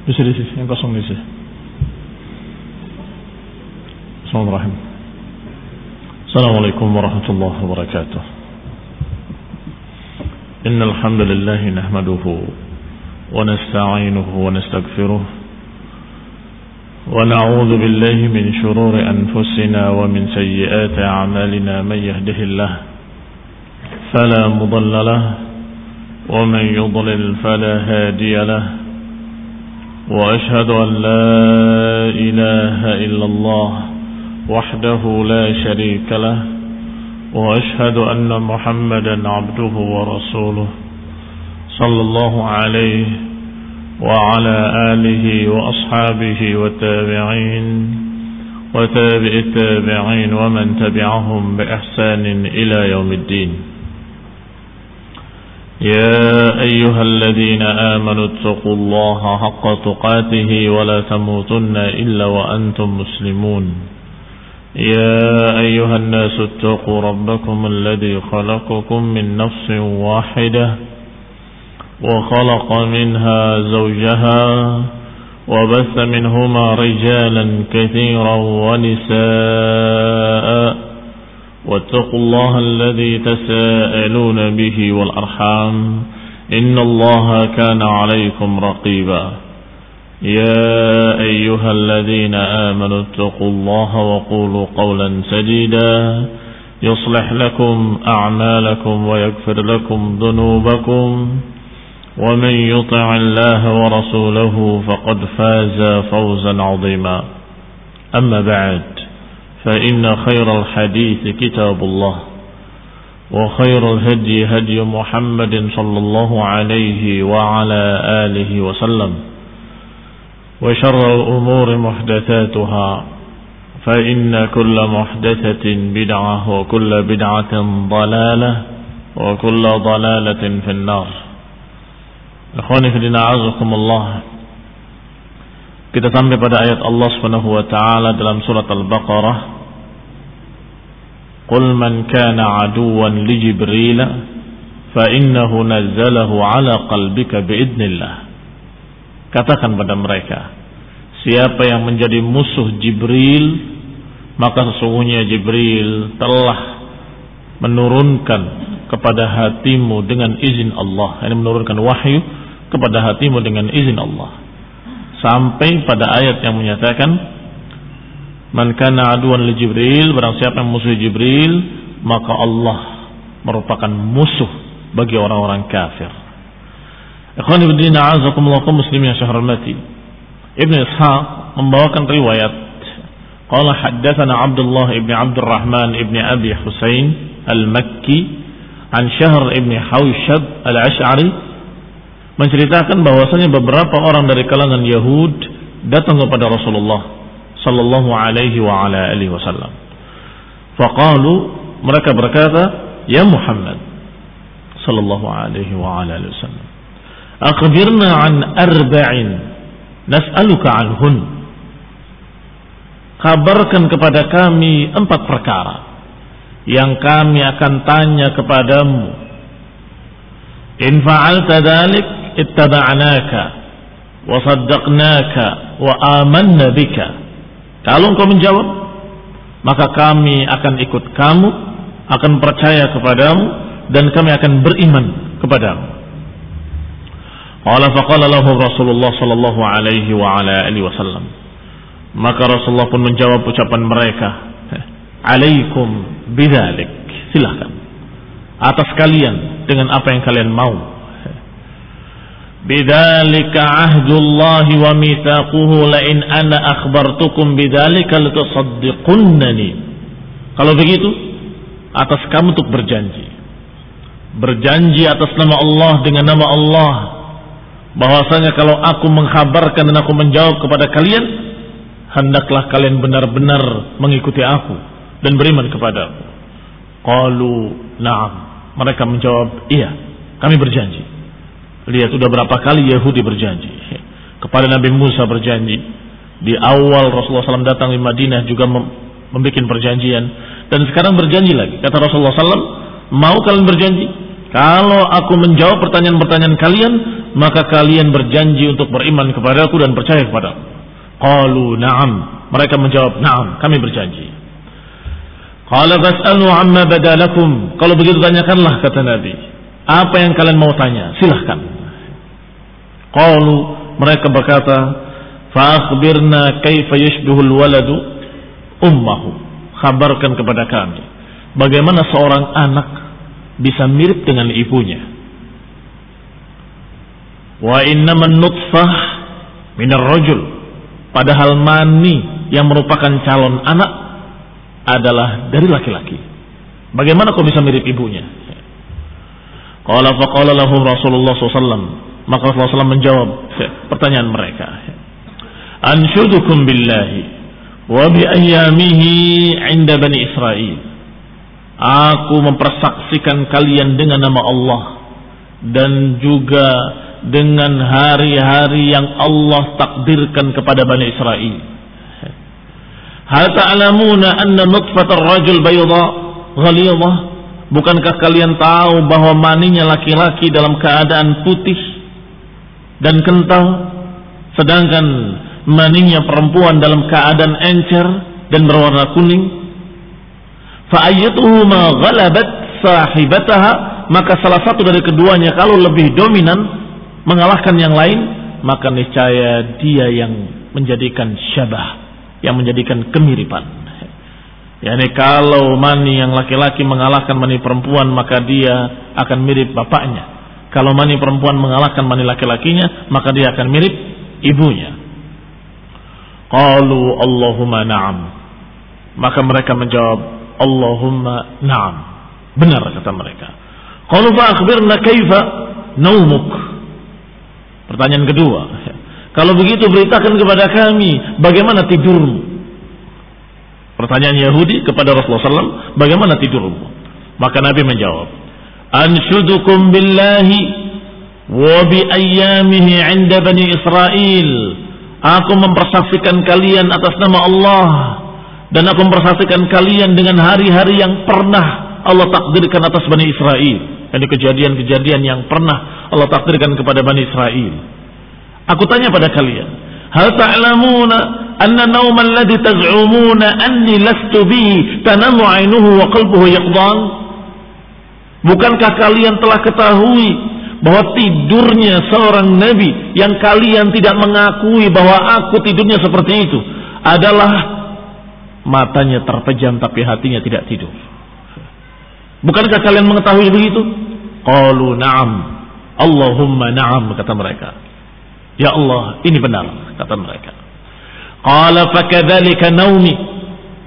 Bisa di sisi yang kosong di sisi. Assalamualaikum warahmatullahi wabarakatuh. Innal hamdalillah nahmaduhu wa nasta'inuhu wa nastaghfiruh wa na'udzu billahi min shururi anfusina wa min sayyiati a'malina man yahdihillah fala mudilla lahu wa man yudlil fala hadiya lahu wa ashhadu an la ilaha illallah وحده لا شريك له وأشهد أن محمدا عبده ورسوله صلى الله عليه وعلى آله وأصحابه والتابعين وتابع التابعين ومن تبعهم بإحسان إلى يوم الدين. يا أيها الذين آمنوا اتقوا الله حق تقاته ولا تموتن إلا وأنتم مسلمون. يا أيها الناس اتقوا ربكم الذي خلقكم من نفس واحدة وخلق منها زوجها وبث منهما رجالا كثيرا ونساء واتقوا الله الذي تساءلون به والأرحام إن الله كان عليكم رقيبا. يا أيها الذين آمنوا اتقوا الله وقولوا قولا سديدا يصلح لكم أعمالكم ويغفر لكم ذنوبكم ومن يطع الله ورسوله فقد فاز فوزا عظيما. أما بعد فإن خير الحديث كتاب الله وخير الهدي هدي محمد صلى الله عليه وعلى آله وسلم وشر الأمور محدثاتها فإن كل محدثة بدعة وكل بدعة ضلالة وكل ضلالة في النار. Ikhwani fi din, a'azakumullah. Kita sampai pada ayat Allah Subhanahu wa taala dalam surat Al-Baqarah. Qul man kana aduwwan li Jibril fa innahu nazzalahu ala qalbika biidznillah. Katakan pada mereka, siapa yang menjadi musuh Jibril, maka sesungguhnya Jibril telah menurunkan kepada hatimu dengan izin Allah. Ini menurunkan wahyu kepada hatimu dengan izin Allah. Sampai pada ayat yang menyatakan, man kana aduwan li Jibril, barang siapa yang musuh Jibril, maka Allah merupakan musuh bagi orang-orang kafir. Ikhwani fi din, a'azakumullah muslimin yang saya hormati. Ibnu Ishaq membawakan riwayat, qala haddatsana Abdullah ibn Abdurrahman ibn Abi Husain al-Makki an Syahr ibn Hawshab al-Ash'ari, menceritakan bahwasanya beberapa orang dari kalangan Yahud datang kepada Rasulullah sallallahu alaihi wa ala alihi wasallam. Faqalu, mereka berkata, ya Muhammad sallallahu alaihi wa ala alihi wasallam, akhbirna an arba'in nas'aluka anhun. Kabarkan kepada kami 4 perkara yang kami akan tanya kepadamu. In fa'alta dhalik ittaba'naka wa saddaqnaka wa amanna bika. Kalau engkau menjawab, maka kami akan ikut kamu, akan percaya kepadamu, dan kami akan beriman kepadamu. Qala faqala lahu Rasulullah sallallahu alaihi wa ala alihi wasallam. Maka Rasulullah pun menjawab ucapan mereka, alaikum bidzalik, silakan atas kalian dengan apa yang kalian mau. Bidzalika ahdullahi wa mitsaquhu la in ana akhbartukum bidzalika latusaddiqunnani. Kalau begitu, atas kamu untuk berjanji atas nama Allah, dengan nama Allah, bahwasanya kalau aku mengkhabarkan dan aku menjawab kepada kalian, hendaklah kalian benar-benar mengikuti aku dan beriman kepadaku. Qalu na'am, mereka menjawab, iya, kami berjanji. Lihat, sudah berapa kali Yahudi berjanji kepada Nabi Musa, berjanji di awal Rasulullah SAW datang di Madinah juga membuat perjanjian, dan sekarang berjanji lagi. Kata Rasulullah SAW, mau kalian berjanji Kalau aku menjawab pertanyaan-pertanyaan kalian, maka kalian berjanji untuk beriman kepadaku dan percaya kepadaku. Qalu na'am. Mereka menjawab, na'am, kami berjanji. Qala fas'alu amma badalakum. Kalau begitu tanyakanlah, kata Nabi. Apa yang kalian mau tanya? Silahkan. Qalu, mereka berkata, fa akhbirna kaifa yashbihul waladu ummahu. Khabarkan kepada kami bagaimana seorang anak bisa mirip dengan ibunya. Wa innaman nutfah minar rajul. Padahal mani yang merupakan calon anak adalah dari laki-laki. Bagaimana kau bisa mirip ibunya? Qala faqala lahu Rasulullah SAW. Maka Rasulullah SAW menjawab pertanyaan mereka. Anshudukum billahi wa bi ayyamihi 'inda bani Israil. Aku mempersaksikan kalian dengan nama Allah dan juga dengan hari-hari yang Allah takdirkan kepada Bani Israel. Hal ta'lamuna anna nutfatar rajul bayda ghalidhah? Bukankah kalian tahu bahwa maninya laki-laki dalam keadaan putih dan kental, sedangkan maninya perempuan dalam keadaan encer dan berwarna kuning? Fa ayyatuhuma ghalabat sahibataha, maka salah satu dari keduanya kalau lebih dominan mengalahkan yang lain, maka niscaya dia yang menjadikan syabah, yang menjadikan kemiripan. Yani kalau mani yang laki-laki mengalahkan mani perempuan, maka dia akan mirip bapaknya. Kalau mani perempuan mengalahkan mani laki-lakinya, maka dia akan mirip ibunya. Qalu Allahumma na'am. Maka mereka menjawab, Allahumma na'am. Benar kata mereka. Qalu fa akhbirna kaifa naumuk. Pertanyaan kedua, kalau begitu beritakan kepada kami bagaimana tidurmu. Pertanyaan Yahudi kepada Rasulullah SAW, bagaimana tidurmu? Maka Nabi menjawab, anshudukum billahi wa bi ayyamihi 'inda bani Israil. Aku mempersaksikan kalian atas nama Allah dan aku mempersaksikan kalian dengan hari-hari yang pernah Allah takdirkan atas Bani Israel. Ini kejadian-kejadian yang pernah Allah takdirkan kepada Bani Israel. Aku tanya pada kalian, hal ta'lamuna anna nawma alladhi taz'umuna anni lastu bihi tanamu 'ainuhu wa qalbuhu yaqdan? Bukankah kalian telah ketahui bahwa tidurnya seorang nabi yang kalian tidak mengakui bahwa aku tidurnya seperti itu adalah matanya terpejam tapi hatinya tidak tidur? Bukankah kalian mengetahui begitu? Qalu na'am. Allahumma na'am, kata mereka. Ya Allah, ini benar, kata mereka. Qala fakadzalika naumi.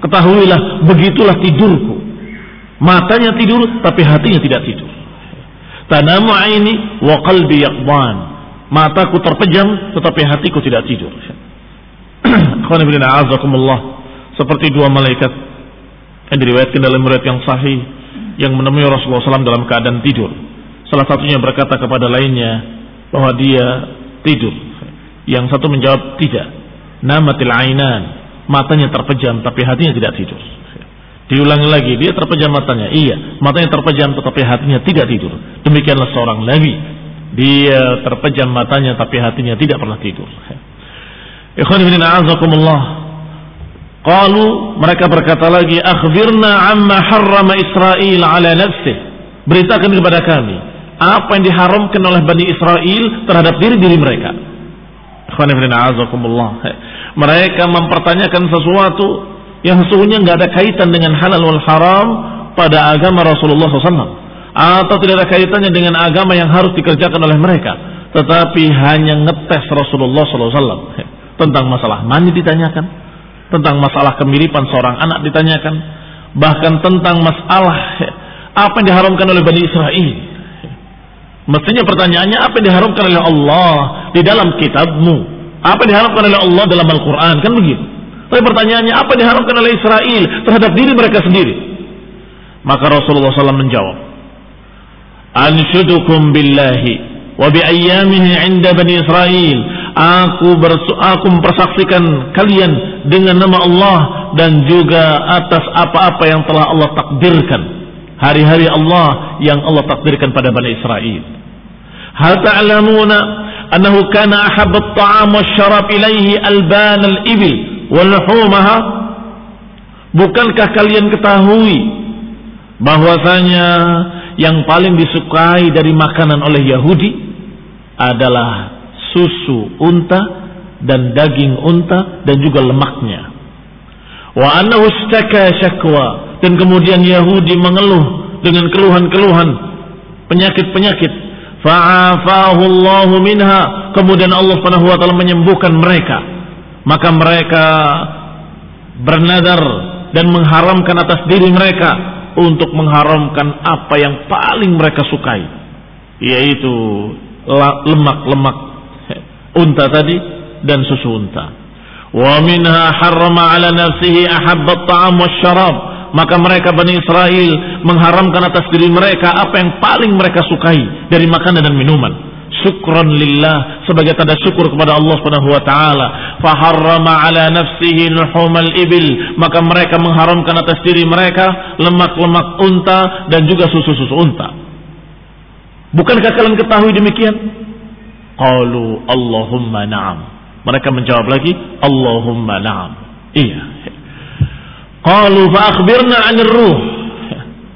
Ketahuilah, begitulah tidurku. Matanya tidur tapi hatinya tidak tidur. Tanamu aini wa qalbi yaqdan. Mataku terpejam tetapi hatiku tidak tidur. Akhwan fillah, a'azakumullah. Seperti dua malaikat yang diriwayatkan dalam riwayat yang sahih yang menemui Rasulullah SAW dalam keadaan tidur. Salah satunya berkata kepada lainnya bahwa dia tidur. Yang satu menjawab, tidak. Namatil ainan, matanya terpejam tapi hatinya tidak tidur. Diulangi lagi, dia terpejam matanya. Iya, matanya terpejam tetapi hatinya tidak tidur. Demikianlah seorang nabi. Dia terpejam matanya tapi hatinya tidak pernah tidur. Ikhwan fillah, a'azakumullah. Qalu, mereka berkata lagi, akhbirna amma harrama Israel ala nafsih. Beritakan kepada kami apa yang diharamkan oleh Bani Israel terhadap diri-diri mereka. Ikhwan fillah, a'azakumullah. Mereka mempertanyakan sesuatu yang sesungguhnya enggak ada kaitan dengan halal wal haram pada agama Rasulullah SAW, atau tidak ada kaitannya dengan agama yang harus dikerjakan oleh mereka, tetapi hanya ngetes Rasulullah SAW. Tentang masalah mani ditanyakan, tentang masalah kemiripan seorang anak ditanyakan, bahkan tentang masalah apa yang diharamkan oleh Bani Israel. Mestinya pertanyaannya, apa yang diharamkan oleh Allah di dalam kitabmu, apa yang diharamkan oleh Allah dalam Al-Quran, kan begitu. Tapi pertanyaannya, apa yang diharamkan oleh Israel terhadap diri mereka sendiri? Maka Rasulullah SAW menjawab, anshudukum billahi wa bi ayyamihi 'inda Bani Israel. Aku mempersaksikan kalian dengan nama Allah dan juga atas apa-apa yang telah Allah takdirkan hari-hari Allah yang Allah takdirkan pada Bani Israel. Hal ta'lamuna annahu kana ahabba at-ta'am wasyarab ilaihi alban al-ibil wa luhumaha? Bukankah kalian ketahui bahwasanya yang paling disukai dari makanan oleh Yahudi adalah susu unta dan daging unta dan juga lemaknya. Wa annahu istaka syakwa, dan kemudian Yahudi mengeluh dengan keluhan-keluhan, penyakit-penyakit. Fa'afahu Allahu minha, kemudian Allah Subhanahu wa taala menyembuhkan mereka. Maka mereka bernadar dan mengharamkan atas diri mereka untuk mengharamkan apa yang paling mereka sukai, yaitu lemak-lemak unta tadi dan susu unta. Wa minha harrama ala nafsihi ahabba at-ta'am wasyarab, maka mereka Bani Israel mengharamkan atas diri mereka apa yang paling mereka sukai dari makanan dan minuman. Syukran lillah, sebagai tanda syukur kepada Allah Subhanahu wa taala. Fa harrama ala nafsihi luhumal ibil, maka mereka mengharamkan atas diri mereka lemak-lemak unta dan juga susu-susu unta. Bukankah kalian ketahui demikian? Qalu Allahumma na'am. Mereka menjawab lagi, Allahumma na'am. Iya. Qalu fa akhbirna 'anir ruh.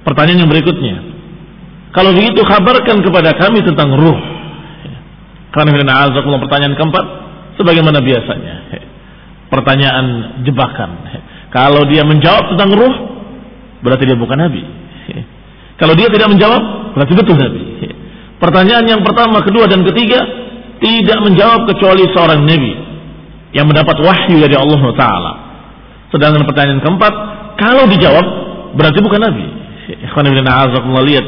Pertanyaan yang berikutnya, kalau begitu kabarkan kepada kami tentang ruh. Karena pertanyaan keempat, sebagaimana biasanya, pertanyaan jebakan. Kalau dia menjawab tentang ruh, berarti dia bukan nabi. Kalau dia tidak menjawab, berarti betul nabi. Pertanyaan yang pertama, kedua, dan ketiga tidak menjawab kecuali seorang nabi yang mendapat wahyu dari Allah Ta'ala. Sedangkan pertanyaan keempat, kalau dijawab berarti bukan nabi. Lihat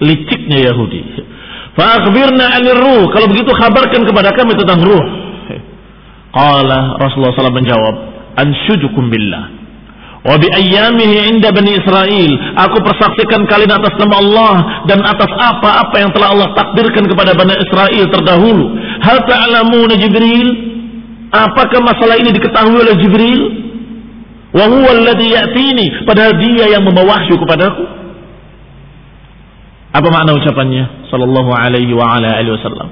liciknya Yahudi. Fa akhbirna 'anir ruh, kalau begitu kabarkan kepada kami tentang ruh. Qala Rasulullah SAW menjawab, anshudukum billah wa bi ayyamihi 'inda Bani Israel, aku persaksikan kalian atas nama Allah dan atas apa-apa yang telah Allah takdirkan kepada Bani Israel terdahulu. Hal ta'lamuna Jibril, apakah masalah ini diketahui oleh Jibril? Wa huwa alladhi ya'tini, padahal dia yang membawa wahyu kepadaku. Apa makna ucapannya sallallahu alaihi wa ala alihi wasallam?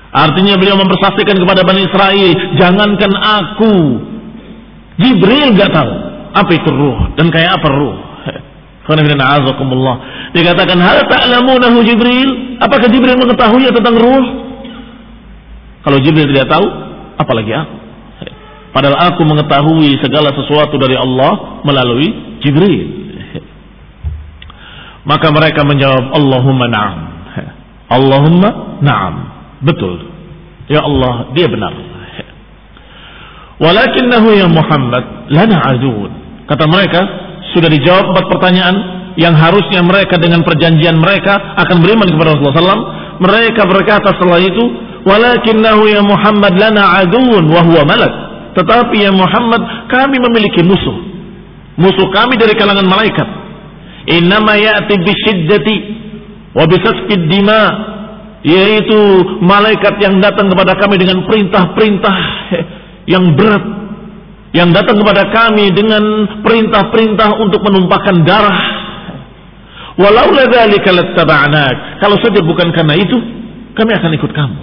Artinya beliau mempersaksikan kepada Bani Israel, jangankan aku, Jibril enggak tahu apa itu ruh dan kayak apa ruh. Dikatakan hal ta'lamunahu Jibril, apakah Jibril mengetahui tentang ruh? Kalau Jibril tidak tahu, apalagi aku. Padahal aku mengetahui segala sesuatu dari Allah melalui Jibril. Maka mereka menjawab, Allahumma na'am. Allahumma na'am. Betul. Ya Allah, dia benar. Walakinnahu ya Muhammad lana adun. Kata mereka, sudah dijawab 4 pertanyaan yang harusnya mereka dengan perjanjian mereka akan beriman kepada Rasulullah SAW. Mereka berkata setelah itu, walakinnahu ya Muhammad lana adun wa huwa malak. Tetapi ya Muhammad, kami memiliki musuh. Musuh kami dari kalangan malaikat. Innama ya'ti bisyiddati wa bisafkid dima, yaitu malaikat yang datang kepada kami dengan perintah-perintah yang berat, yang datang kepada kami dengan perintah-perintah untuk menumpahkan darah. Walaula dzalika lattaba'nak, kalau saja bukan karena itu kami akan ikut kamu.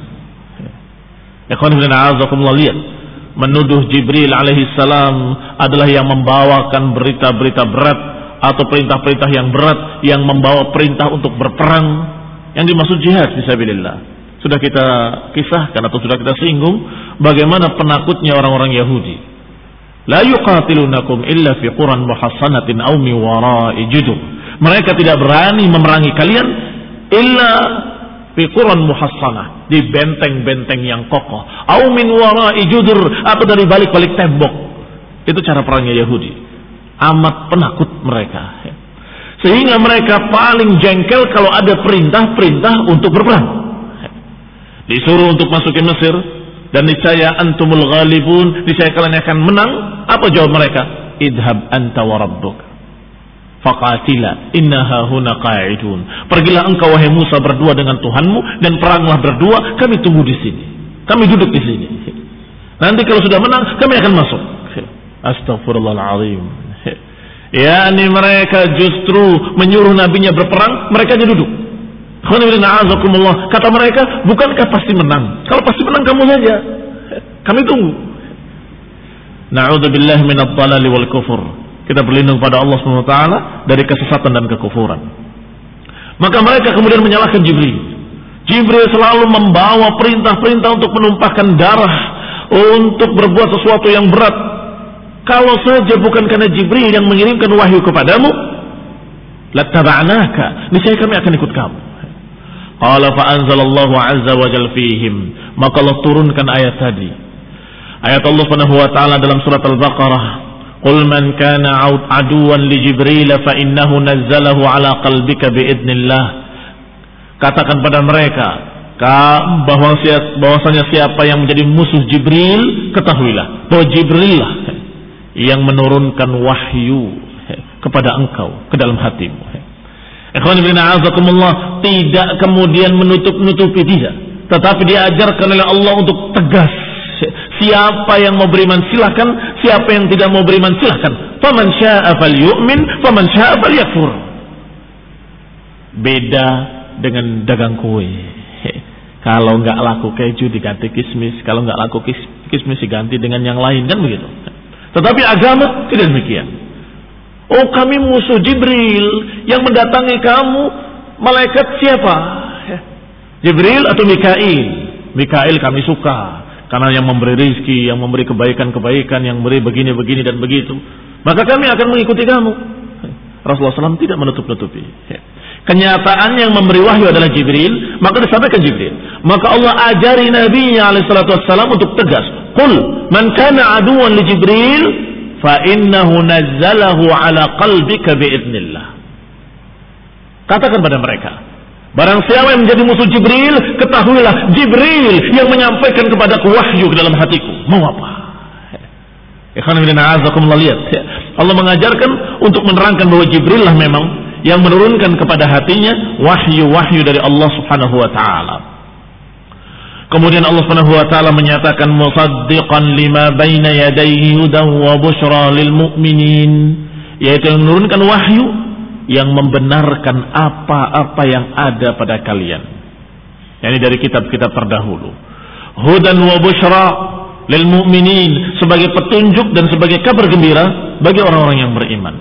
Ikhwan fillah, a'azakumullah, lihat, menuduh Jibril alaihi salam adalah yang membawakan berita-berita berat atau perintah-perintah yang berat yang membawa perintah untuk berperang, yang dimaksud jihad fisabilillah. Sudah kita kisahkan atau sudah kita singgung bagaimana penakutnya orang-orang Yahudi. La yuqatilunakum illa fi quran muhassanatin aw min wara'i judur. Mereka tidak berani memerangi kalian illa fi quran muhassanah, di benteng-benteng yang kokoh, aw min wara'i judur, atau dari balik-balik tembok. Itu cara perangnya Yahudi. Amat penakut mereka, sehingga mereka paling jengkel kalau ada perintah-perintah untuk berperang. Disuruh untuk masuk ke Mesir, dan niscaya antumul ghalibun, niscaya kalian akan menang. Apa jawab mereka? Idhab anta wa rabbuk faqatila innaha huna qa'idun. Pergilah engkau wahai Musa berdua dengan Tuhanmu dan peranglah berdua, kami tunggu di sini, kami duduk di sini. Nanti kalau sudah menang kami akan masuk. Astaghfirullahaladzim. yakni mereka justru menyuruh nabinya berperang, mereka duduk. Kata mereka, bukankah pasti menang? Kalau pasti menang kamu saja, kami tunggu. Na'udzubillah minadh dhalali wal kufur. Kita berlindung pada Allah SWT dari kesesatan dan kekufuran. Maka mereka kemudian menyalahkan Jibril. Jibril selalu membawa perintah-perintah untuk menumpahkan darah, untuk berbuat sesuatu yang berat. Kalau saja bukan karena Jibril yang mengirimkan wahyu kepadamu, lattaba'naka, niscaya kami akan ikut kamu. Qala fa anzalallahu azza wa jalla fihim, maka Allah turunkan ayat tadi. Ayat Allah Subhanahu wa taala dalam surat Al-Baqarah, qul man kana aduwan li Jibril fa innahu nazzalahu ala qalbika bi idznillah. Katakan pada mereka bahwasanya siapa yang menjadi musuh Jibril, ketahuilah bahwa Jibril lah yang menurunkan wahyu kepada engkau ke dalam hatimu. Ikhwan fillah a'azakumullah, tidak kemudian menutup-nutupi, tidak, tetapi diajarkan oleh Allah untuk tegas. Siapa yang mau beriman silahkan, siapa yang tidak mau beriman silahkan. Faman syaa'a falyu'min, faman syaa'a falyakfur. Beda dengan dagang kue. Kalau nggak laku keju diganti kismis, kalau nggak laku kismis diganti dengan yang lain, kan begitu. Tetapi agama tidak demikian. Oh, kami musuh Jibril, yang mendatangi kamu malaikat siapa? Jibril atau Mikail? Mikail kami suka, karena yang memberi rizki, yang memberi kebaikan-kebaikan, yang memberi begini-begini dan begitu. Maka kami akan mengikuti kamu. Rasulullah SAW tidak menutup-nutupi. Kenyataan yang memberi wahyu adalah Jibril, maka disampaikan Jibril. Maka Allah ajari Nabi-Nya alaihissalam untuk tegas. Qul man kana aduwan li Jibril fa innahu nazzalahu ala qalbika biidznillah. Katakan pada mereka, barang siapa yang menjadi musuh Jibril, ketahuilah Jibril yang menyampaikan kepadaku wahyu ke dalam hatiku. Mau apa? Ikhwan fillah a'azakumullah, lihat. Allah mengajarkan untuk menerangkan bahwa Jibril lah memang yang menurunkan kepada hatinya wahyu-wahyu dari Allah Subhanahu wa taala. Kemudian Allah Subhanahu wa taala menyatakan musaddiqan lima baina yadayhi hudan wa busyra lil mu'minin, yaitu yang menurunkan wahyu yang membenarkan apa-apa yang ada pada kalian. Yani dari kitab-kitab terdahulu. Hudan wa busyra lil mu'minin, sebagai petunjuk dan sebagai kabar gembira bagi orang-orang yang beriman.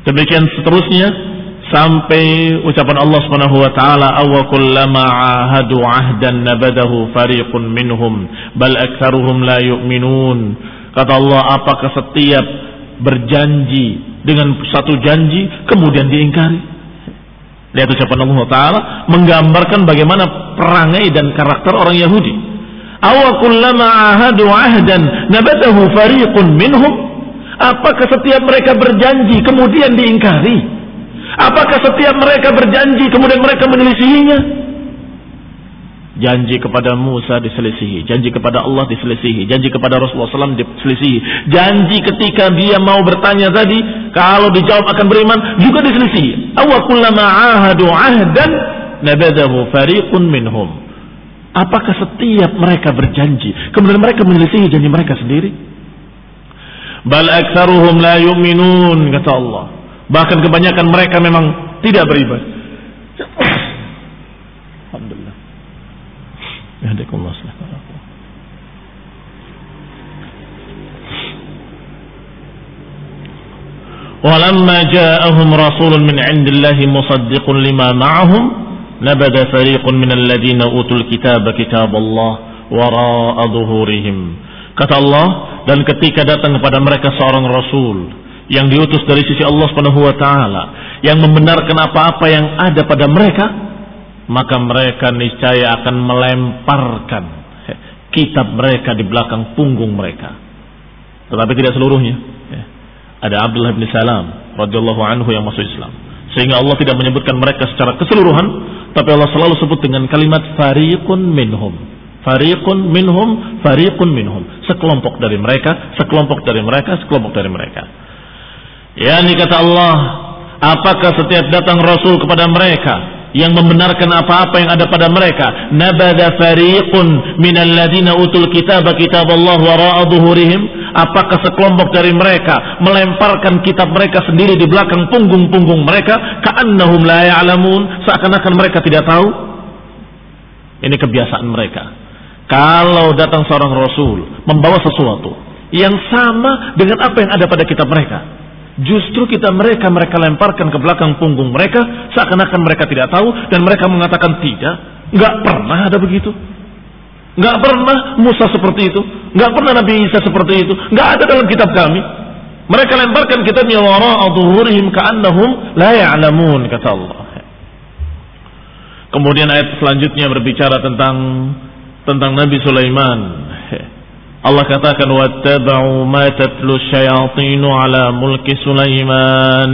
Demikian seterusnya sampai ucapan Allah Subhanahu wa taala, aw kullama ahadu ahdan nabadahu fariqun minhum bal aktsaruhum la yu'minun. Kata Allah, apakah setiap berjanji dengan satu janji kemudian diingkari? Lihat ucapan Allah taala menggambarkan bagaimana perangai dan karakter orang Yahudi. Aw kullama ahadu ahdan nabadahu fariqun minhum. Apakah setiap mereka berjanji kemudian diingkari? Apakah setiap mereka berjanji kemudian mereka menyelisihinya? Janji kepada Musa diselisihi, janji kepada Allah diselisihi, janji kepada Rasulullah SAW diselisihi, janji ketika dia mau bertanya tadi, kalau dijawab akan beriman juga diselisihi. Aw kullama ahadu ahdan nabadahu fariqun minhum. Apakah setiap mereka berjanji kemudian mereka menyelisihi janji mereka sendiri? Bal aktsaruhum la yu'minun, kata Allah. Bahkan kebanyakan mereka memang tidak beriman. Alhamdulillah. Yahdikumullah. Walamma ja'ahum rasulun min 'indillahi musaddiqun lima ma'ahum nabada fariqun minal ladzina utul kitaba kitaballah wara'a dhuhurihim. Kata Allah, dan ketika datang kepada mereka seorang rasul yang diutus dari sisi Allah Subhanahu wa taala yang membenarkan apa-apa yang ada pada mereka, maka mereka niscaya akan melemparkan kitab mereka di belakang punggung mereka. Tetapi tidak seluruhnya. Ada Abdullah bin Salam radhiyallahu anhu yang masuk Islam, sehingga Allah tidak menyebutkan mereka secara keseluruhan, tapi Allah selalu sebut dengan kalimat fariqun minhum. Fariqun minhum, fariqun minhum. Sekelompok dari mereka, sekelompok dari mereka, sekelompok dari mereka. Yani kata Allah, apakah setiap datang Rasul kepada mereka yang membenarkan apa-apa yang ada pada mereka. Nabadha fariqun minal ladina utul kitaba kitaballah wara'a dhuhurihim. Apakah sekelompok dari mereka melemparkan kitab mereka sendiri di belakang punggung-punggung mereka, ka'annahum la ya'lamun, seakan-akan mereka tidak tahu. Ini kebiasaan mereka. Kalau datang seorang rasul membawa sesuatu yang sama dengan apa yang ada pada kitab mereka, justru mereka lemparkan ke belakang punggung mereka, seakan-akan mereka tidak tahu, dan mereka mengatakan tidak, nggak pernah ada begitu, nggak pernah Musa seperti itu, nggak pernah Nabi Isa seperti itu, nggak ada dalam kitab kami. Mereka lemparkan kitabnya wara'a dhuhurihim ka'annahum la ya'lamun, kata Allah. Kemudian ayat selanjutnya berbicara tentang Nabi Sulaiman. Allah katakan wattaba'u ma tatlu syayatinu ala mulki Sulaiman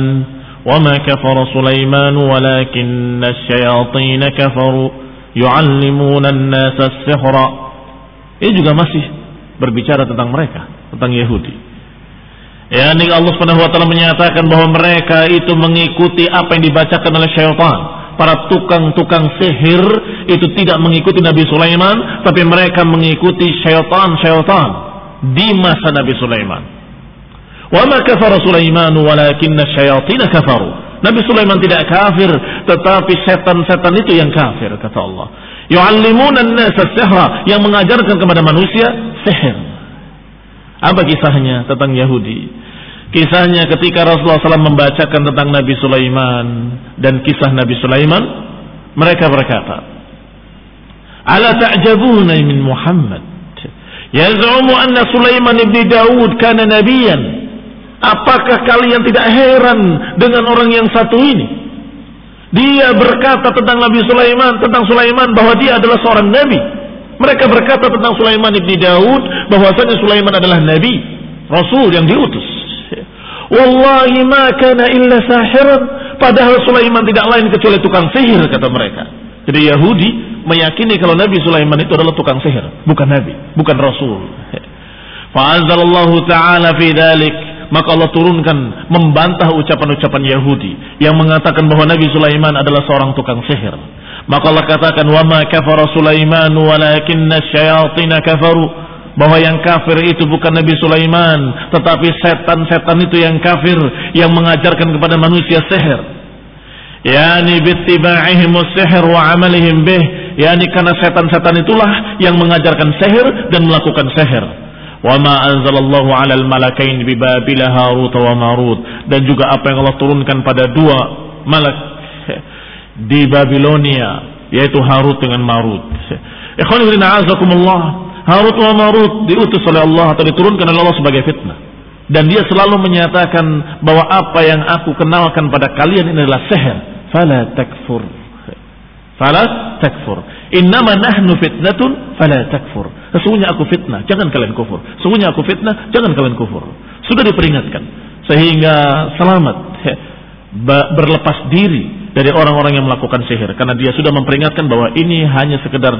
wa ma kafara Sulaiman walakinna asyayatin kafaru yu'allimuna an-nasa as-sihra. Ini juga masih berbicara tentang mereka, tentang Yahudi. Yani Allah Subhanahu wa taala menyatakan bahwa mereka itu mengikuti apa yang dibacakan oleh syaitan. Para tukang-tukang sihir itu tidak mengikuti Nabi Sulaiman, tapi mereka mengikuti syaitan-syaitan di masa Nabi Sulaiman. Wa ma kafara Sulaiman walakinna asyayatin kafaru. Nabi Sulaiman tidak kafir, tetapi setan-setan itu yang kafir, kata Allah. Yu'allimuna an-nasa as-sihra, yang mengajarkan kepada manusia sihir. Apa kisahnya tentang Yahudi? Kisahnya ketika Rasulullah SAW membacakan tentang Nabi Sulaiman dan kisah Nabi Sulaiman, mereka berkata, "Ala ta'jabuna min Muhammad? Yaz'umu anna Sulaiman ibn Daud kana nabiyan." Apakah kalian tidak heran dengan orang yang satu ini? Dia berkata tentang Nabi Sulaiman, tentang Sulaiman, bahwa dia adalah seorang nabi. Mereka berkata tentang Sulaiman ibn Daud bahwasanya Sulaiman adalah nabi, rasul yang diutus. Wallahi ma kana illa sahiran, padahal Sulaiman tidak lain kecuali tukang sihir, kata mereka. Jadi Yahudi meyakini kalau Nabi Sulaiman itu adalah tukang sihir, bukan nabi, bukan rasul. Fa anzalallahu ta'ala fi dzalik, maka Allah turunkan membantah ucapan-ucapan Yahudi yang mengatakan bahwa Nabi Sulaiman adalah seorang tukang sihir. Maka Allah katakan wa ma kafara Sulaiman walakinna asyayatin kafaru, bahwa yang kafir itu bukan Nabi Sulaiman, tetapi setan-setan itu yang kafir, yang mengajarkan kepada manusia sihir. Yani bittiba'ihim as-sihr wa 'amalihim bih, yani karena setan-setan itulah yang mengajarkan sihir dan melakukan sihir. Wa ma anzalallahu 'alal malakain bi Babil Harut wa Marut, dan juga apa yang Allah turunkan pada dua malak di Babilonia, yaitu Harut dengan Marut. Ikhwan fillah, azakumullah, Harut wa Marut diutus oleh Allah atau diturunkan oleh Allah sebagai fitnah, dan dia selalu menyatakan bahwa apa yang aku kenalkan pada kalian ini adalah sihir. Fala takfur, fala takfur, innama nahnu fitnatun fala takfur. Sesungguhnya aku fitnah, jangan kalian kufur. Sesungguhnya aku fitnah, jangan kalian kufur. Sudah diperingatkan sehingga selamat, berlepas diri dari orang-orang yang melakukan sihir, karena dia sudah memperingatkan bahwa ini hanya sekedar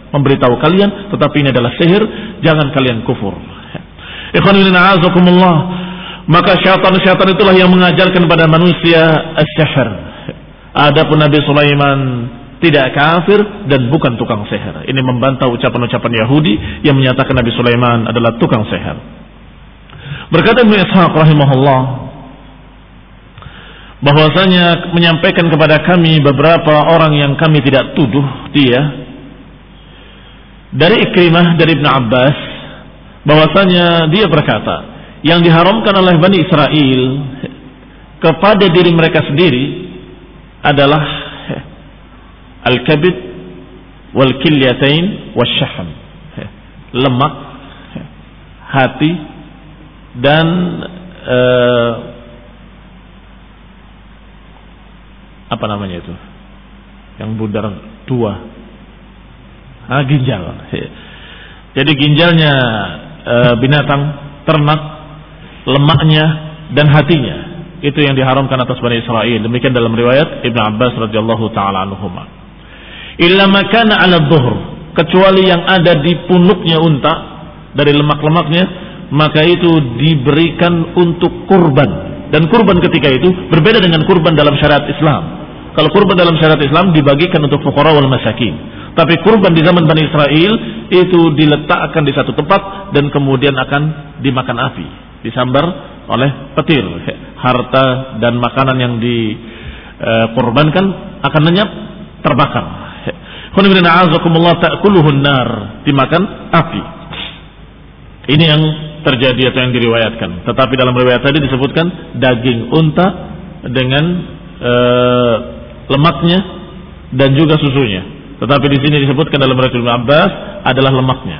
memberitahu kalian, tetapi ini adalah sihir, jangan kalian kufur. Ikhwan fillah, a'azakumullah. Maka syaitan-syaitan itulah yang mengajarkan pada manusia as-sihir. Adapun Nabi Sulaiman tidak kafir dan bukan tukang sihir. Ini membantah ucapan-ucapan Yahudi yang menyatakan Nabi Sulaiman adalah tukang sihir. Berkata Ibnu Ishaq rahimahullah, bahwasanya menyampaikan kepada kami beberapa orang yang kami tidak tuduh dia, dari Ikrimah dari Ibn Abbas, bahwasanya dia berkata, yang diharamkan oleh Bani Israel kepada diri mereka sendiri adalah al-kabid wal kilyatain wasyahm, lemak, hati, dan apa namanya itu yang bundar dua, ginjal. Jadi ginjalnya binatang ternak, lemaknya dan hatinya, itu yang diharamkan atas Bani Israel. Demikian dalam riwayat Ibn Abbas radhiyallahu taala anhuma. Illa makana 'ala dhuhr, kecuali yang ada di punuknya unta dari lemak-lemaknya, maka itu diberikan untuk kurban. Dan kurban ketika itu berbeda dengan kurban dalam syariat Islam. Kalau kurban dalam syariat Islam dibagikan untuk fuqara wal masakin. Tapi kurban di zaman Bani Israel itu diletakkan di satu tempat dan kemudian akan dimakan api, disambar oleh petir. Harta dan makanan yang dikurbankan akan lenyap, terbakar. Ta'kuluhun nar, dimakan api. Ini yang terjadi atau yang diriwayatkan. Tetapi dalam riwayat tadi disebutkan daging unta dengan lemaknya dan juga susunya. Tetapi di sini disebutkan dalam riwayat Ibnu Abbas adalah lemaknya.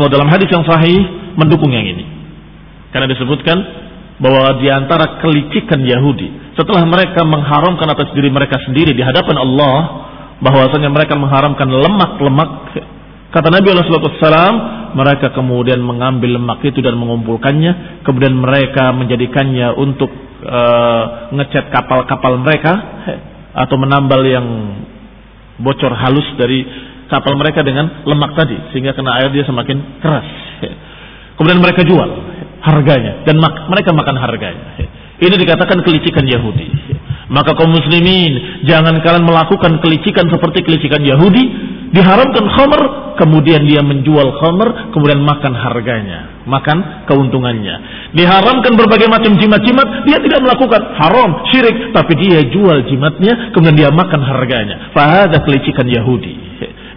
Dalam hadis yang sahih mendukung yang ini. Karena disebutkan bahwa di antara kelicikan Yahudi setelah mereka mengharamkan atas diri mereka sendiri di hadapan Allah bahwasanya mereka mengharamkan lemak-lemak, kata Nabi SAW, mereka kemudian mengambil lemak itu dan mengumpulkannya, kemudian mereka menjadikannya untuk ngecat kapal-kapal mereka atau menambal yang bocor halus dari kapal mereka dengan lemak tadi sehingga kena air dia semakin keras. Kemudian mereka jual harganya dan mereka makan harganya. Ini dikatakan kelicikan Yahudi. Maka kaum muslimin, jangan kalian melakukan kelicikan seperti kelicikan Yahudi. Diharamkan khamr, kemudian dia menjual khamr, kemudian makan harganya, makan keuntungannya. Diharamkan berbagai macam jimat-jimat, dia tidak melakukan haram, syirik, tapi dia jual jimatnya, kemudian dia makan harganya. Fahada kelicikan Yahudi.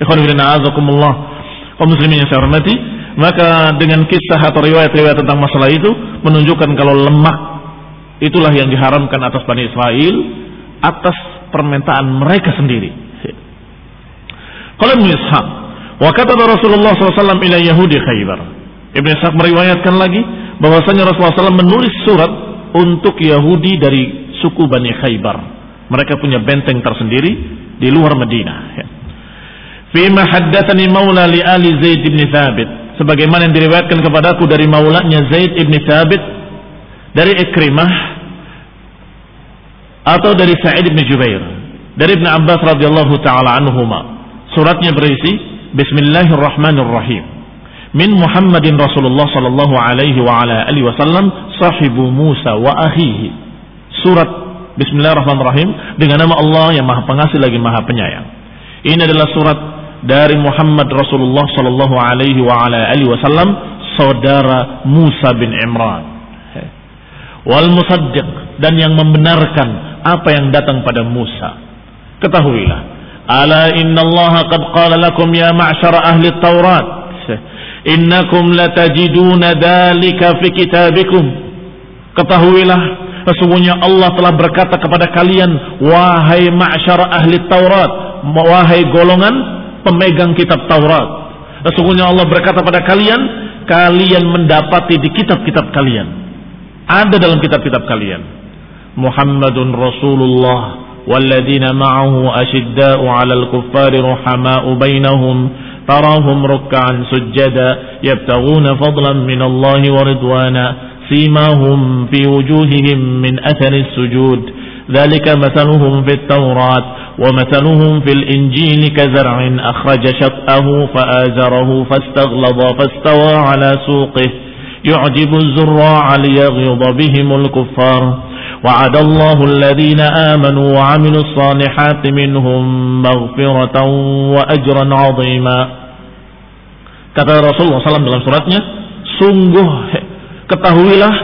Ikhwan fillah, azakumullah. Kaum muslimin yang saya hormati, maka dengan kisah atau riwayat-riwayat tentang masalah itu menunjukkan kalau lemak itulah yang diharamkan atas Bani Israel atas permintaan mereka sendiri. Qala Ibnu Ishaq, wa kataba Rasulullah SAW ila Yahudi Khaybar. Ibnu Ishaq meriwayatkan lagi bahwasanya Rasulullah SAW menulis surat untuk Yahudi dari suku Bani Khaybar. Mereka punya benteng tersendiri di luar Madinah. Fima haddatsani maula li ali Zaid bin Thabit, sebagaimana yang diriwayatkan kepadaku dari maulanya Zaid bin Thabit dari Ikrimah atau dari Sa'id bin Jubair dari Ibnu Abbas radhiyallahu taala anhuma. Suratnya berisi Bismillahirrahmanirrahim. Min Muhammadin Rasulullah sallallahu alaihi wa ala alihi wasallam sahibu Musa wa akhihi. Surat Bismillahirrahmanirrahim dengan nama Allah yang Maha Pengasih lagi Maha Penyayang. Ini adalah surat dari Muhammad Rasulullah sallallahu alaihi wa ala alihi wasallam, saudara Musa bin Imran. Wal musaddiq, dan yang membenarkan apa yang datang pada Musa. Ketahuilah, ala inna Allah qad qala lakum ya ma'syara ahli Taurat innakum latajiduna dhalika fi kitabikum. Ketahuilah, sesungguhnya Allah telah berkata kepada kalian, wahai ma'syara ahli Taurat, wahai golongan pemegang kitab Taurat, sesungguhnya Allah berkata pada kalian, kalian mendapati di kitab-kitab kalian, ada dalam kitab-kitab kalian, Muhammadun Rasulullah والذين معه أشداء على الكفار رحماء بينهم تراهم ركعا سجدا يبتغون فضلا من الله ورضوانا سيماهم في وجوههم من أثر السجود ذلك مثلهم في التوراة ومثلهم في الإنجيل كزرع أخرج شطأه فآزره فاستغلظ فاستوى على سوقه يعجب الزراع ليغيظ بهم الكفار وعد الله الذين آمنوا وعملوا الصالحات منهم مغفرة وأجرا عظيما. Kata Rasulullah SAW dalam suratnya, sungguh ketahuilah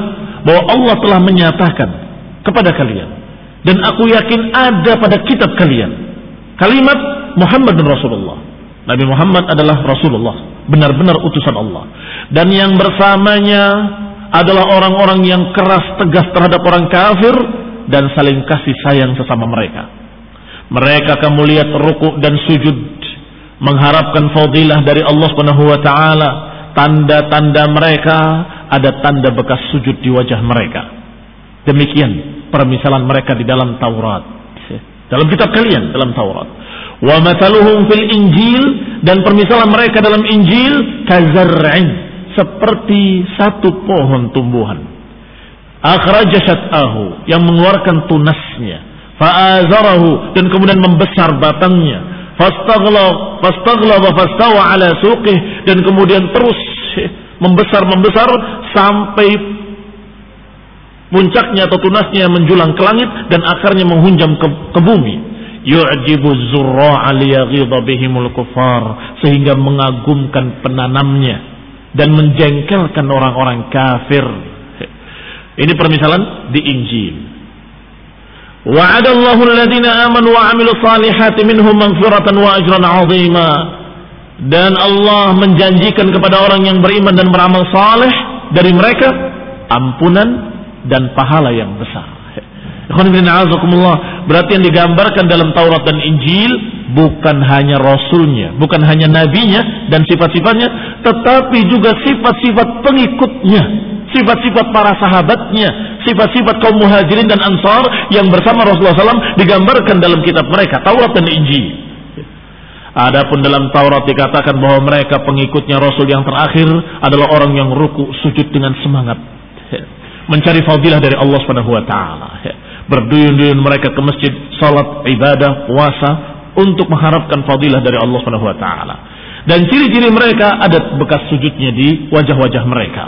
bahwa Allah telah menyatakan kepada kalian, dan aku yakin ada pada kitab kalian kalimat Muhammad bin Rasulullah. Nabi Muhammad adalah Rasulullah, benar-benar utusan Allah, dan yang bersamanya adalah orang-orang yang keras tegas terhadap orang kafir dan saling kasih sayang sesama mereka. Mereka kamu lihat rukuk dan sujud mengharapkan fadilah dari Allah Subhanahu wa taala. Tanda-tanda mereka, ada tanda bekas sujud di wajah mereka. Demikian permisalan mereka di dalam Taurat. Dalam kitab kalian, dalam Taurat. Wa mathaluhum fil Injil, dan permisalan mereka dalam Injil kazar'in, seperti satu pohon tumbuhan, akhraja syat'ahu, yang mengeluarkan tunasnya, fa'azarahu, dan kemudian membesar batangnya, fastaghlaba fastawa ala suqih, dan kemudian terus membesar sampai Puncaknya atau tunasnya menjulang ke langit dan akarnya menghunjam ke bumi. Yu'jibu zurra'a liyaghidha bihimul kuffar, sehingga mengagumkan penanamnya dan menjengkelkan orang-orang kafir. Ini permisalan di Injil. Wa'adallahu alladhina amanu wa 'amilus salihati minhum maghfiratan wa ajran 'azima. Dan Allah menjanjikan kepada orang yang beriman dan beramal saleh dari mereka ampunan dan pahala yang besar. Berarti yang digambarkan dalam Taurat dan Injil bukan hanya rasulnya, bukan hanya nabinya dan sifat-sifatnya, tetapi juga sifat-sifat pengikutnya, sifat-sifat para sahabatnya, sifat-sifat kaum muhajirin dan ansar yang bersama Rasulullah SAW digambarkan dalam kitab mereka, Taurat dan Injil. Adapun dalam Taurat dikatakan bahwa mereka pengikutnya Rasul yang terakhir adalah orang yang ruku sujud dengan semangat, mencari fadilah dari Allah Subhanahu wa taala. Berduyun-duyun mereka ke masjid, salat, ibadah, puasa untuk mengharapkan fadilah dari Allah Subhanahu wa taala. Dan ciri-ciri mereka ada bekas sujudnya di wajah-wajah mereka.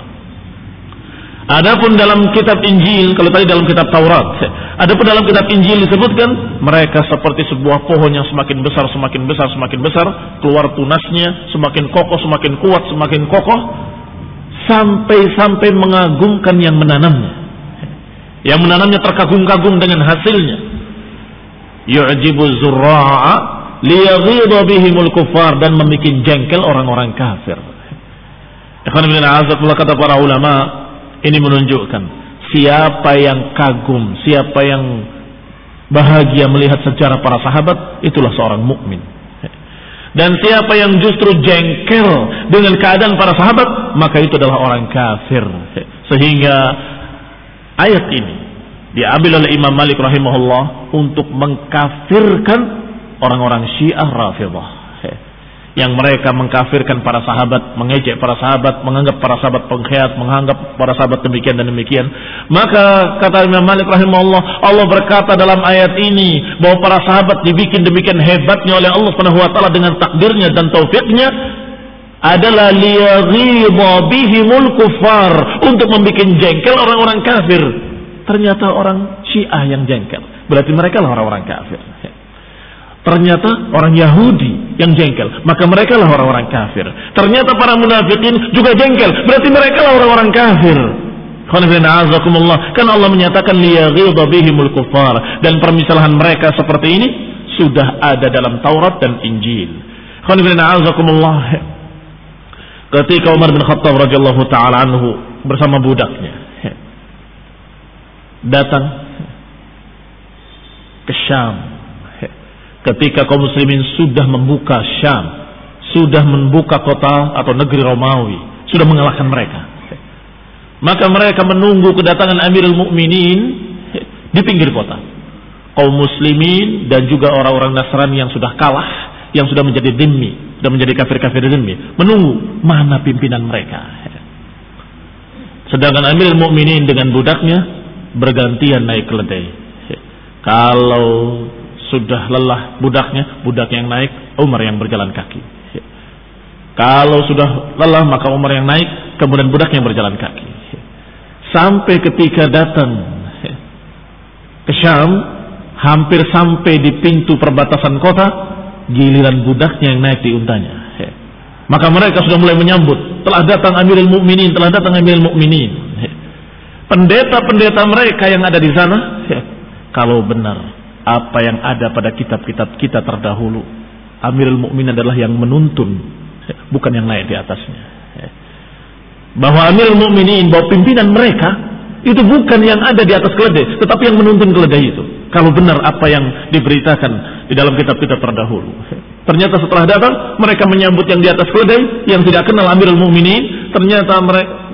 Adapun dalam kitab Injil, kalau tadi dalam kitab Taurat, adapun dalam kitab Injil disebutkan mereka seperti sebuah pohon yang semakin besar, semakin besar, semakin besar, keluar tunasnya, semakin kokoh, semakin kuat, semakin kokoh, sampai mengagumkan yang menanamnya. Yang menanamnya terkagum-kagum dengan hasilnya. Yu'jibu zurra'a liyaghidha bihimul kuffar, dan membuat jengkel orang-orang kafir. Ikhwan fillah, azakumullah, kata para ulama, ini menunjukkan siapa yang kagum, siapa yang bahagia melihat sejarah para sahabat, itulah seorang mukmin. Dan siapa yang justru jengkel dengan keadaan para sahabat, maka itu adalah orang kafir. Sehingga ayat ini diambil oleh Imam Malik rahimahullah untuk mengkafirkan orang-orang Syiah Rafidhah, yang mereka mengkafirkan para sahabat, mengejek para sahabat, menganggap para sahabat pengkhianat, menganggap para sahabat demikian dan demikian. Maka kata Imam Malik rahimahullah, Allah berkata dalam ayat ini bahwa para sahabat dibikin demikian hebatnya oleh Allah Subhanahu wa taala dengan takdirnya dan taufiknya adalah liyaghidha bihimul kuffar, untuk membuat jengkel orang-orang kafir. Ternyata orang Syiah yang jengkel, berarti mereka lah orang-orang kafir. Ternyata orang Yahudi yang jengkel, maka mereka lah orang-orang kafir. Ternyata para munafikin juga jengkel, berarti mereka lah orang-orang kafir. Kan Allah menyatakan liyaghidha bihimul kuffar, dan permisalahan mereka seperti ini sudah ada dalam Taurat dan Injil. Ketika Umar bin Khattab radhiyallahu taala anhu bersama budaknya datang ke Syam, ketika kaum muslimin sudah membuka Syam, sudah membuka kota atau negeri Romawi, sudah mengalahkan mereka, maka mereka menunggu kedatangan Amirul Mukminin di pinggir kota. Kaum muslimin dan juga orang-orang Nasrani yang sudah kalah, yang sudah menjadi dhimmi, sudah menjadi kafir-kafir dhimmi, menunggu mana pimpinan mereka. Sedangkan Amirul Mukminin dengan budaknya bergantian naik keledai. Kalau sudah lelah budaknya yang naik, Umar yang berjalan kaki. Kalau sudah lelah, maka Umar yang naik, kemudian budaknya yang berjalan kaki. Sampai ketika datang ke Syam, hampir sampai di pintu perbatasan kota, giliran budaknya yang naik di untanya. Maka mereka sudah mulai menyambut, telah datang Amirul Mukminin, telah datang Amirul Mukminin. Pendeta-pendeta mereka yang ada di sana, kalau benar apa yang ada pada kitab-kitab kita terdahulu, Amirul Mukminin adalah yang menuntun, bukan yang naik di atasnya. Bahwa Amirul Mukminin, bahwa pimpinan mereka itu bukan yang ada di atas keledai, tetapi yang menuntun keledai itu. Kalau benar apa yang diberitakan di dalam kitab-kitab terdahulu. Ternyata setelah datang, mereka menyambut yang di atas keledai, yang tidak kenal Amirul Mukminin. Ternyata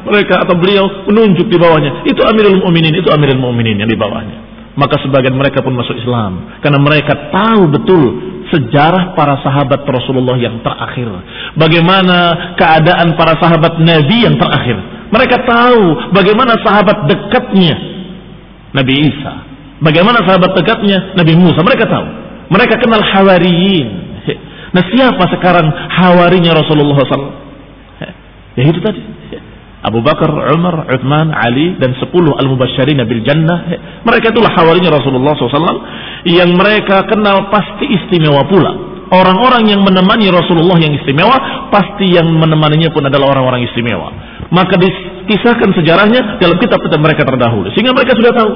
mereka atau beliau menunjuk di bawahnya, itu Amirul Mukminin, itu Amirul Mukminin yang di bawahnya. Maka sebagian mereka pun masuk Islam, karena mereka tahu betul sejarah para sahabat Rasulullah yang terakhir, bagaimana keadaan para sahabat Nabi yang terakhir. Mereka tahu bagaimana sahabat dekatnya Nabi Isa, bagaimana sahabat dekatnya Nabi Musa. Mereka tahu, mereka kenal Hawariyin. Nah, siapa sekarang hawarinya Rasulullah SAW? Ya itu tadi, Abu Bakar, Umar, Uthman, Ali, dan 10 al-mubasysyirin bil jannah. Mereka itulah hawarinya Rasulullah SAW yang mereka kenal pasti istimewa pula. Orang-orang yang menemani Rasulullah yang istimewa, pasti yang menemaninya pun adalah orang-orang istimewa. Maka dikisahkan sejarahnya dalam kitab-kitab mereka terdahulu, sehingga mereka sudah tahu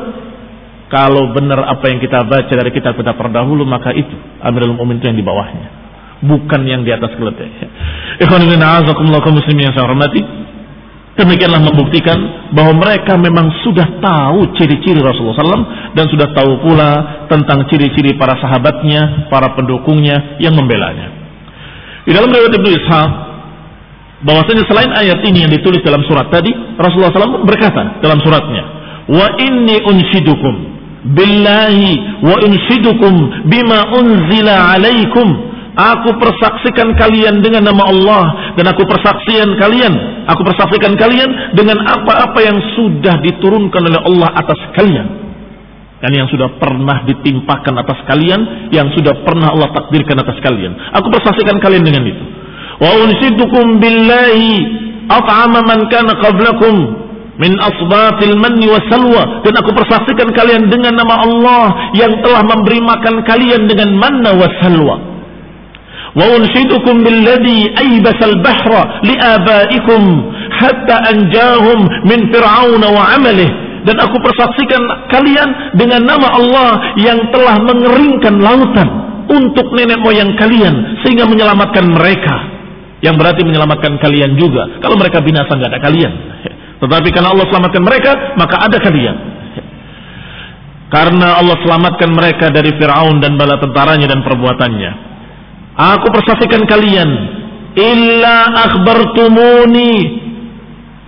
kalau benar apa yang kita baca dari kitab-kitab terdahulu, maka itu Amirul Mukminin itu yang di bawahnya, bukan yang di atas keledai. Ikhwan fillah, azakumullah kaum muslimin yang saya hormati. Demikianlah membuktikan bahwa mereka memang sudah tahu ciri-ciri Rasulullah SAW dan sudah tahu pula tentang ciri-ciri para sahabatnya, para pendukungnya yang membelanya. Di dalam riwayat Ibnu Ishaq, bahwasanya selain ayat ini yang ditulis dalam surat tadi, Rasulullah SAW berkata dalam suratnya, "Wa inni unshidukum billahi wa unshidukum bima unzila alaikum." Aku persaksikan kalian dengan nama Allah, dan aku persaksikan kalian dengan apa-apa yang sudah diturunkan oleh Allah atas kalian, dan yang sudah pernah ditimpakan atas kalian, yang sudah pernah Allah takdirkan atas kalian. Aku persaksikan kalian dengan itu. Wa unshidukum billahi at'ama man kana qablakum min asbatil manni wasalwa, dan aku persaksikan kalian dengan nama Allah yang telah memberi makan kalian dengan manna wasalwa. Wa unshidukum billadhi aybasal bahra liabaikum hatta anjahum min fir'aun wa amalih, dan aku persaksikan kalian dengan nama Allah yang telah mengeringkan lautan untuk nenek moyang kalian sehingga menyelamatkan mereka, yang berarti menyelamatkan kalian juga. Kalau mereka binasa nggak ada kalian, tetapi karena Allah selamatkan mereka, maka ada kalian. Karena Allah selamatkan mereka dari Fir'aun dan bala tentaranya dan perbuatannya. Aku persaksikan kalian, illa akhbartumuni,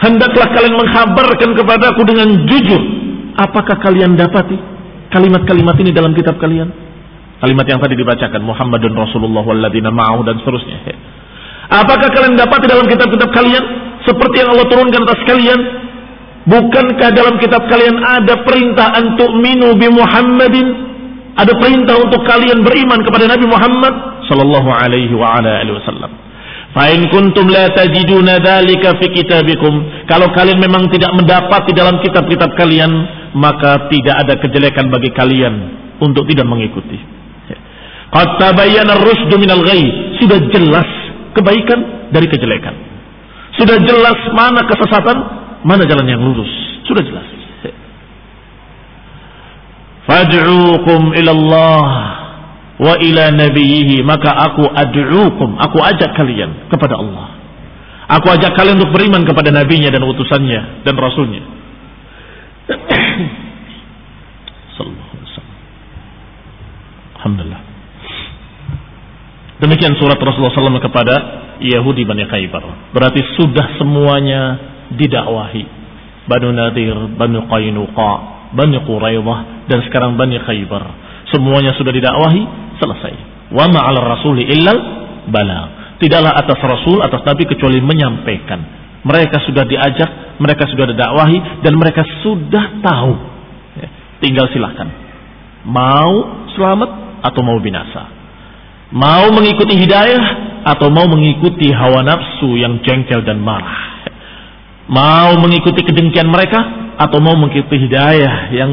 hendaklah kalian mengkhabarkan kepadaku dengan jujur. Apakah kalian dapati kalimat-kalimat ini dalam kitab kalian? Kalimat yang tadi dibacakan, Muhammadun Rasulullah walladzina ma'ahu, dan seterusnya. Apakah kalian dapati dalam kitab-kitab kalian seperti yang Allah turunkan atas kalian? Bukankah dalam kitab kalian ada perintah an tu'minu bi Muhammadin? Ada perintah untuk kalian beriman kepada Nabi Muhammad sallallahu alaihi wa ala alihi wasallam. Fa in kuntum la tajiduna dzalika fi kitabikum, kalau kalian memang tidak mendapati dalam kitab-kitab kalian, maka tidak ada kejelekan bagi kalian untuk tidak mengikuti. Qad tabayyana ar-rusdu minal ghayy, sudah jelas kebaikan dari kejelekan. Sudah jelas mana kesesatan, mana jalan yang lurus. Sudah jelas. Fad'uukum ilallah wa ila nabiyhi, maka aku ad'uukum, aku ajak kalian kepada Allah. Aku ajak kalian untuk beriman kepada nabinya dan utusannya dan rasulnya. Sallallahu alaihi wasallam. Alhamdulillah. Demikian surat Rasulullah SAW kepada Yahudi Bani Khaybar. Berarti sudah semuanya didakwahi. Banu Nadir, Banu Qainuqa, Bani Quraidah, dan sekarang Bani Khaybar. Semuanya sudah didakwahi, selesai. Wa ma'al rasuli illal balagh. Tidaklah atas rasul, atas nabi, kecuali menyampaikan. Mereka sudah diajak, mereka sudah didakwahi, dan mereka sudah tahu. Tinggal silahkan. Mau selamat atau mau binasa. Mau mengikuti hidayah atau mau mengikuti hawa nafsu yang jengkel dan marah. Mau mengikuti kedengkian mereka atau mau mengikuti hidayah yang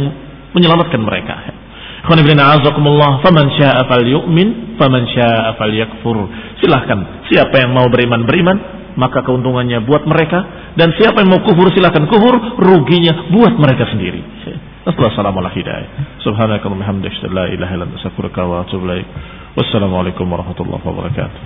menyelamatkan mereka. Faman syaa'a falyu'min, faman syaa'a falyakfur. Silahkan, siapa yang mau beriman, maka keuntungannya buat mereka, dan siapa yang mau kufur, silahkan kufur, ruginya buat mereka sendiri. Assalamualaikum hidayah. Subhanakallahumma hamdaka, la ilaha illa anta, astaghfiruka wa atubu ilaik. Wassalamualaikum warahmatullahi wabarakatuh.